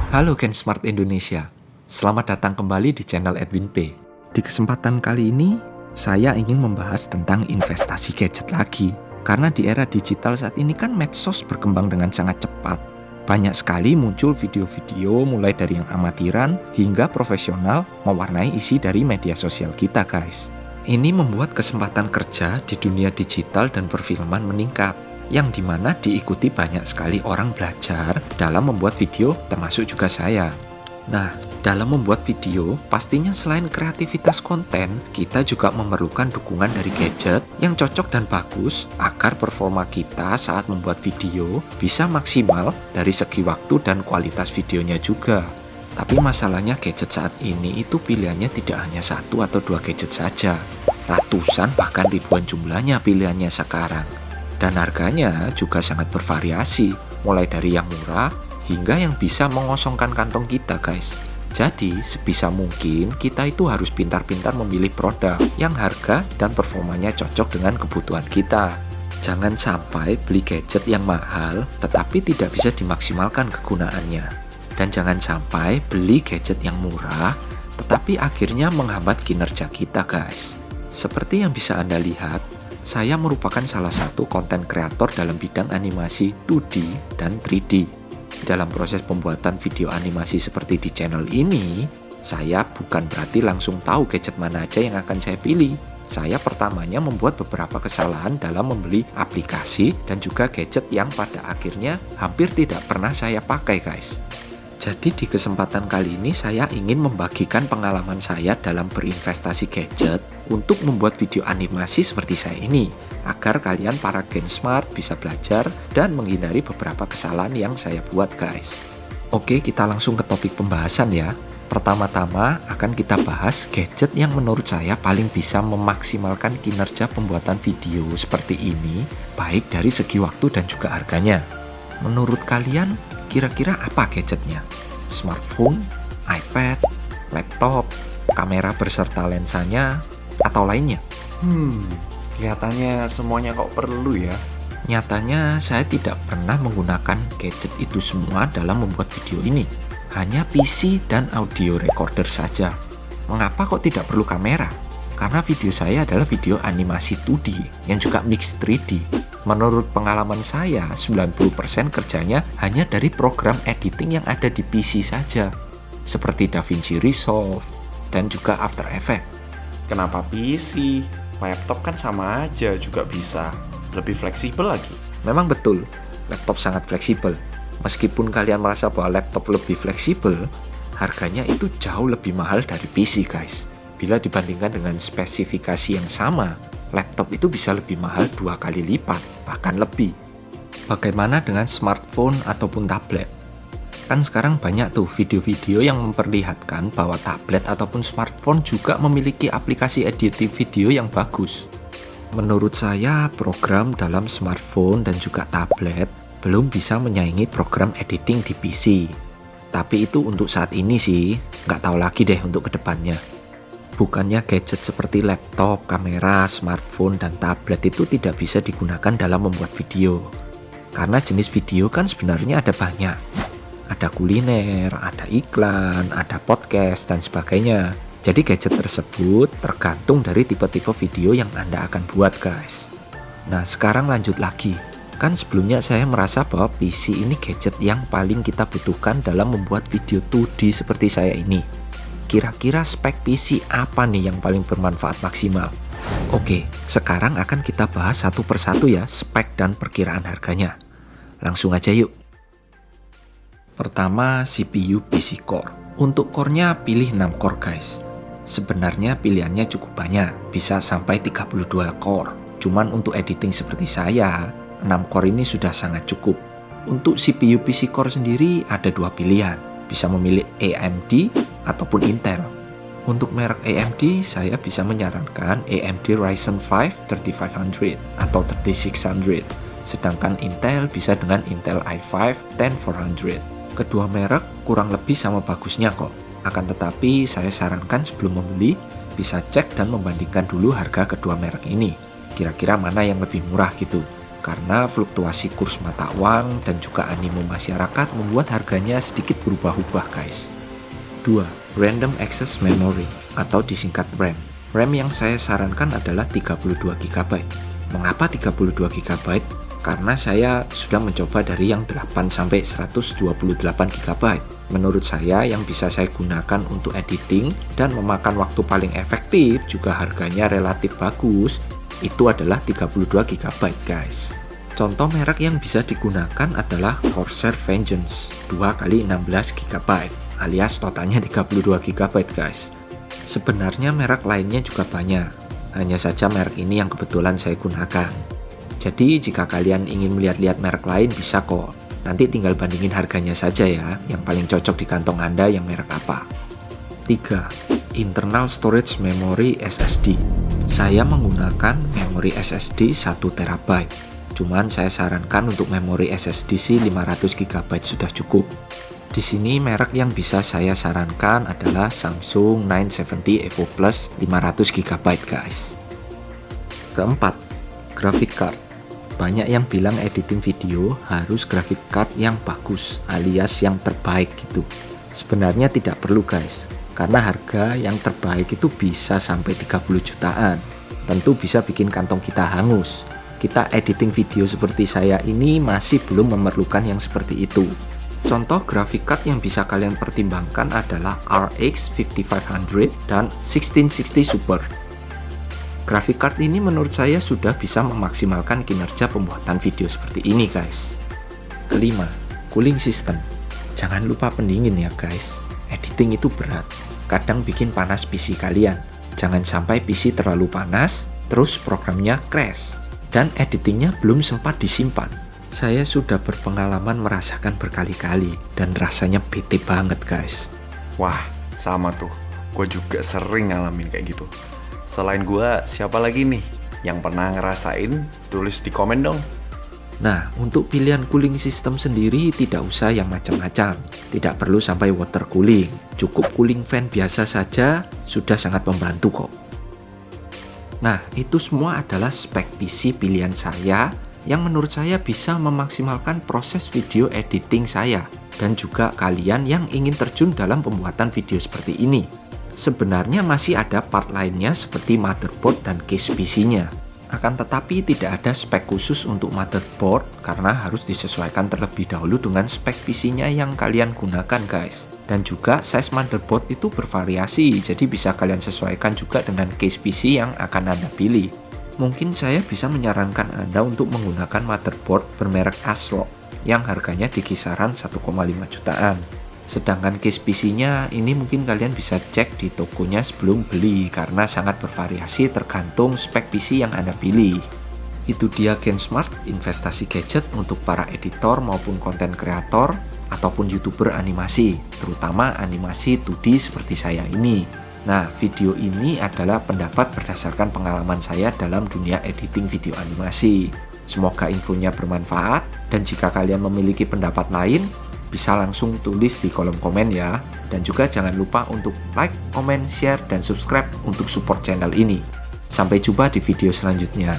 Halo Gen Smart Indonesia, selamat datang kembali di channel Edwin P. Di kesempatan kali ini, saya ingin membahas tentang investasi gadget lagi. Karena di era digital saat ini kan medsos berkembang dengan sangat cepat. Banyak sekali muncul video-video mulai dari yang amatiran hingga profesional mewarnai isi dari media sosial kita guys. Ini membuat kesempatan kerja di dunia digital dan perfilman meningkat, yang dimana diikuti banyak sekali orang belajar dalam membuat video, termasuk juga saya. Nah, dalam membuat video, pastinya selain kreativitas konten, kita juga memerlukan dukungan dari gadget yang cocok dan bagus agar performa kita saat membuat video bisa maksimal dari segi waktu dan kualitas videonya juga. Tapi masalahnya gadget saat ini itu pilihannya tidak hanya satu atau dua gadget saja. Ratusan bahkan ribuan jumlahnya pilihannya sekarang. Dan harganya juga sangat bervariasi, mulai dari yang murah hingga yang bisa mengosongkan kantong kita guys. Jadi sebisa mungkin kita itu harus pintar-pintar memilih produk yang harga dan performanya cocok dengan kebutuhan kita. Jangan sampai beli gadget yang mahal tetapi tidak bisa dimaksimalkan kegunaannya. Dan jangan sampai beli gadget yang murah tetapi akhirnya menghambat kinerja kita guys. Seperti yang bisa Anda lihat, saya merupakan salah satu konten kreator dalam bidang animasi 2D dan 3D. Dalam proses pembuatan video animasi seperti di channel ini, saya bukan berarti langsung tahu gadget mana aja yang akan saya pilih. Saya pertamanya membuat beberapa kesalahan dalam membeli aplikasi dan juga gadget yang pada akhirnya hampir tidak pernah saya pakai guys. Jadi di kesempatan kali ini saya ingin membagikan pengalaman saya dalam berinvestasi gadget untuk membuat video animasi seperti saya ini, agar kalian para Gen Smart bisa belajar dan menghindari beberapa kesalahan yang saya buat guys. Oke, kita langsung ke topik pembahasan ya. Pertama-tama akan kita bahas gadget yang menurut saya paling bisa memaksimalkan kinerja pembuatan video seperti ini, baik dari segi waktu dan juga harganya. Menurut kalian, kira-kira apa gadgetnya? Smartphone, iPad, laptop, kamera beserta lensanya, atau lainnya? Kelihatannya semuanya kok perlu ya. Nyatanya saya tidak pernah menggunakan gadget itu semua dalam membuat video ini. Hanya PC dan audio recorder saja. Mengapa kok tidak perlu kamera? Karena video saya adalah video animasi 2D yang juga mix 3D. Menurut pengalaman saya, 90% kerjanya hanya dari program editing yang ada di PC saja, seperti DaVinci Resolve dan juga After Effects. Kenapa PC? Laptop kan sama aja juga bisa. Lebih fleksibel lagi. Memang betul, laptop sangat fleksibel. Meskipun kalian merasa bahwa laptop lebih fleksibel, harganya itu jauh lebih mahal dari PC guys. Bila dibandingkan dengan spesifikasi yang sama, laptop itu bisa lebih mahal 2 kali lipat, bahkan lebih. Bagaimana dengan smartphone ataupun tablet? Kan sekarang banyak tuh video-video yang memperlihatkan bahwa tablet ataupun smartphone juga memiliki aplikasi editing video yang bagus. Menurut saya, program dalam smartphone dan juga tablet belum bisa menyaingi program editing di PC. Tapi itu untuk saat ini sih, nggak tahu lagi deh untuk kedepannya. Bukannya gadget seperti laptop, kamera, smartphone, dan tablet itu tidak bisa digunakan dalam membuat video. Karena jenis video kan sebenarnya ada banyak. Ada kuliner, ada iklan, ada podcast, dan sebagainya. Jadi gadget tersebut tergantung dari tipe-tipe video yang Anda akan buat guys. Nah sekarang lanjut lagi. Kan sebelumnya saya merasa bahwa PC ini gadget yang paling kita butuhkan dalam membuat video 2D seperti saya ini. Kira-kira spek PC apa nih yang paling bermanfaat maksimal? Oke, sekarang akan kita bahas satu persatu ya spek dan perkiraan harganya. Langsung aja yuk. Pertama, CPU PC Core. Untuk core-nya pilih 6 core guys. Sebenarnya pilihannya cukup banyak, bisa sampai 32 core. Cuman untuk editing seperti saya, 6 core ini sudah sangat cukup. Untuk CPU PC Core sendiri ada 2 pilihan. Bisa memilih AMD ataupun Intel. Untuk merek AMD, saya bisa menyarankan AMD Ryzen 5 3500 atau 3600. Sedangkan Intel bisa dengan Intel i5 10400. Kedua merek kurang lebih sama bagusnya kok. Akan tetapi saya sarankan sebelum membeli, bisa cek dan membandingkan dulu harga kedua merek ini. Kira-kira mana yang lebih murah gitu. karena fluktuasi kurs mata uang dan juga animo masyarakat membuat harganya sedikit berubah-ubah guys. 2. Random Access Memory atau disingkat RAM. RAM yang saya sarankan adalah 32 GB. Mengapa 32 GB? Karena saya sudah mencoba dari yang 8 sampai 128 GB. Menurut saya yang bisa saya gunakan untuk editing dan memakan waktu paling efektif juga harganya relatif bagus, itu adalah 32 GB guys. Contoh merek yang bisa digunakan adalah Corsair Vengeance 2x16 GB alias totalnya 32 GB guys. Sebenarnya merek lainnya juga banyak, hanya saja merek ini yang kebetulan saya gunakan. Jadi jika kalian ingin melihat-lihat merek lain bisa kok, nanti tinggal bandingin harganya saja ya, yang paling cocok di kantong Anda yang merek apa. 3. Internal Storage Memory SSD. Saya menggunakan memori SSD 1 TB. Cuman saya sarankan untuk memori SSD sih 500 GB sudah cukup. Di sini merek yang bisa saya sarankan adalah Samsung 970 EVO Plus 500 GB guys. Keempat, graphic card. Banyak yang bilang editing video harus graphic card yang bagus alias yang terbaik gitu. Sebenarnya tidak perlu guys, karena harga yang terbaik itu bisa sampai 30 jutaan. Tentu bisa bikin kantong kita hangus. Kita editing video seperti saya ini masih belum memerlukan yang seperti itu. Contoh graphic card yang bisa kalian pertimbangkan adalah RX 5500 dan 1660 Super. Graphic card ini menurut saya sudah bisa memaksimalkan kinerja pembuatan video seperti ini guys. Kelima, cooling system. Jangan lupa pendingin ya guys. Editing itu berat, kadang bikin panas PC kalian. Jangan sampai PC terlalu panas, terus programnya crash, dan editingnya belum sempat disimpan. Saya sudah berpengalaman merasakan berkali-kali, dan rasanya bete banget guys. Wah, sama tuh. Gue juga sering ngalamin kayak gitu. Selain gue, siapa lagi nih yang pernah ngerasain? Tulis di komen dong. Nah, untuk pilihan cooling system sendiri tidak usah yang macam-macam. Tidak perlu sampai water cooling. Cukup cooling fan biasa saja sudah sangat membantu kok. Nah, itu semua adalah spek PC pilihan saya yang menurut saya bisa memaksimalkan proses video editing saya dan juga kalian yang ingin terjun dalam pembuatan video seperti ini. Sebenarnya masih ada part lainnya seperti motherboard dan case PC-nya. Akan tetapi tidak ada spek khusus untuk motherboard karena harus disesuaikan terlebih dahulu dengan spek PC-nya yang kalian gunakan guys. Dan juga size motherboard itu bervariasi, jadi bisa kalian sesuaikan juga dengan case PC yang akan Anda pilih. Mungkin saya bisa menyarankan Anda untuk menggunakan motherboard bermerek ASRock yang harganya di kisaran 1,5 jutaan. Sedangkan case PC-nya ini mungkin kalian bisa cek di tokonya sebelum beli karena sangat bervariasi tergantung spek PC yang Anda pilih. Itu dia Gensmart, investasi gadget untuk para editor maupun konten kreator ataupun YouTuber animasi, terutama animasi 2D seperti saya ini. Nah, video ini adalah pendapat berdasarkan pengalaman saya dalam dunia editing video animasi. Semoga infonya bermanfaat, dan jika kalian memiliki pendapat lain, bisa langsung tulis di kolom komen ya. Dan juga jangan lupa untuk like, comment, share, dan subscribe untuk support channel ini. Sampai jumpa di video selanjutnya.